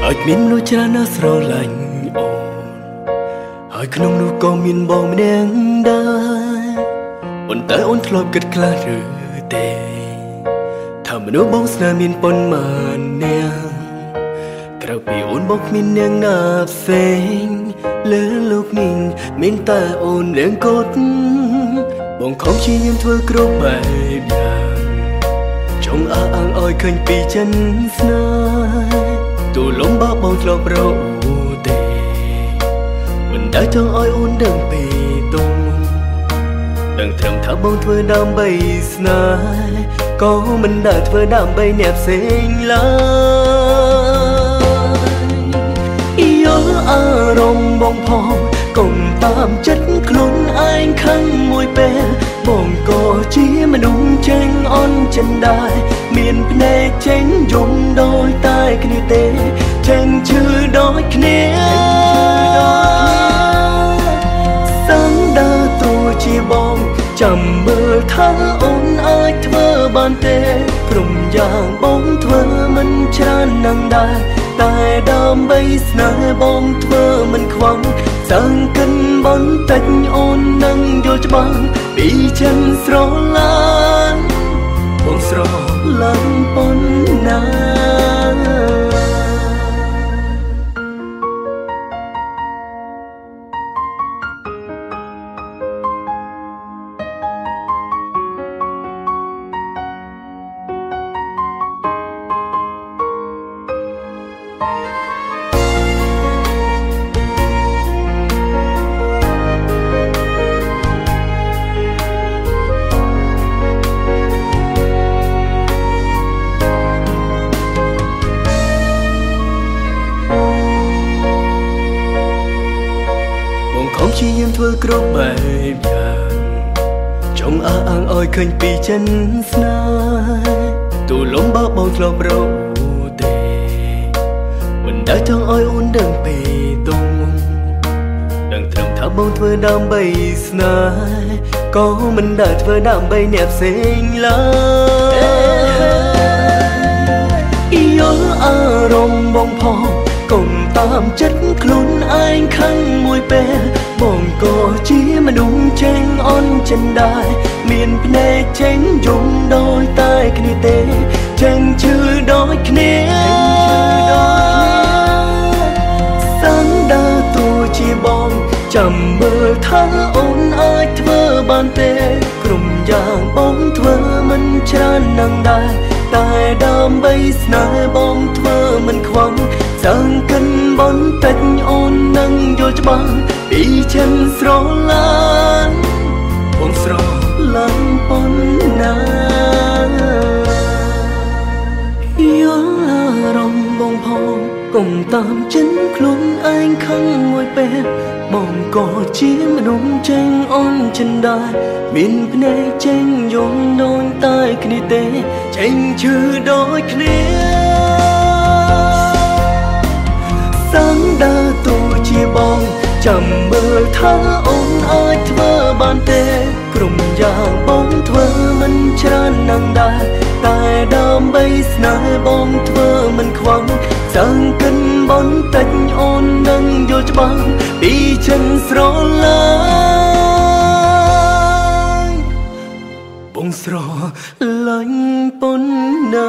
អាចមានមនុស្សច្រើនណាស់ស្រឡាញ់អូនហើយក្នុងនោះក៏មានបងម្នាក់ដែរប៉ុន្តែអូនធ្លាប់គិតខ្លះឬទេថាមនុស្សបងស្នេហ៍មានប៉ុន្មាននាក់ក្រៅពីអូនបងគ្មាននាងណាផ្សេងលើលោកនេះមានតែអូននាងកត់បងខំព្យាយាមធ្វើគ្រប់បែបយ៉ាងចង់អើអាងឲ្យឃើញពីចិនស្នេហ៍ទូលំបាបងធ្លាប់រកទេមិនដែលចង់ឲ្យអូនដឹងពីទុំដឹងត្រឹមថាបងធ្វើដើម្បីស្នេហ៍ក៏មិនដែលធ្វើដើម្បីអ្នកផ្សេងឡើយយល់អារម្មណ៍បងផងកុំតាមចិត្តខ្លួនឯងខឹងមួយពេលបងក៏ជាមនុស្សចេញអន់ចិនដែរមានភ្នែកចេញយំដោយតែគ្នាទេចេញឈឺដូចគ្នាសាំដើរតួជាបងចាំមើលថាអូនអាចធ្វើបានទេក្រុមយ៉ាងបងធ្វើមិនច្រើននឹងដែរតែដើម្បីស្នេហ៍បងធ្វើមិនខ្វល់សង្កិនបន្តិចអូននឹងយល់ច្បាស់ពីចិនស្រឡាញ់បងស្រឡាញ់ប៉ុណ្ណាខំព្យាយាមធ្វើគ្រប់បែបយ៉ាងចង់អើអាងឲ្យឃើញពីចិនស្នេហ៍ទូលំបាបងធ្លាប់រកទេមិនដែលចង់ឲ្យអូនដឹងពីទុំដឹងត្រឹមថាបងធ្វើដើម្បីស្នេហ៍ក៏មិនដែលធ្វើដើម្បីអ្នកផ្សេងឡើយយល់អារម្មណ៍បងផងកុំតាមចិត្តខ្លួនឯងខឹងមួយពេលបងក៏ជាមនុស្សចេញអន់ចិនដែរមានភ្នែកចេញយំដោយតែគ្នាទេចេញឈឺដូចគ្នាសាំដើរតួជាបងចាំមើលថាអូនអាចធ្វើបានទេក្រុមយ៉ាងបងធ្វើមិនច្រើននឹងដែរតែដើម្បីស្នេហ៍បងធ្វើមិនខ្វល់សង្កិនបន្តិចអូននឹងយល់ច្បាស់ពីចិនស្រឡាញ់បងស្រឡាញ់ប៉ុណ្ណាយល់អារម្មណ៍បងផងកុំតាមចិនខ្លួនឯងខឹងមួយពេលបងក៏ជាមនុស្សចេញអន់ចិនដែរមានភ្នែកចេញយំដូចតែគ្នាទេចេញឈឺដូចគ្នាសាំដើរតួជាបងចាំមើលថាអូនអាចធ្វើបានទេក្រុមយ៉ាងបងធ្វើមិនច្រើននឹងដែរតែដើម្បីស្នេហ៍បងធ្វើមិនខ្វល់សង្កិនបន្តិចអូននឹងយល់ច្បាស់ពីចិនស្រឡាញ់បងស្រឡាញ់ប៉ុណ្ណា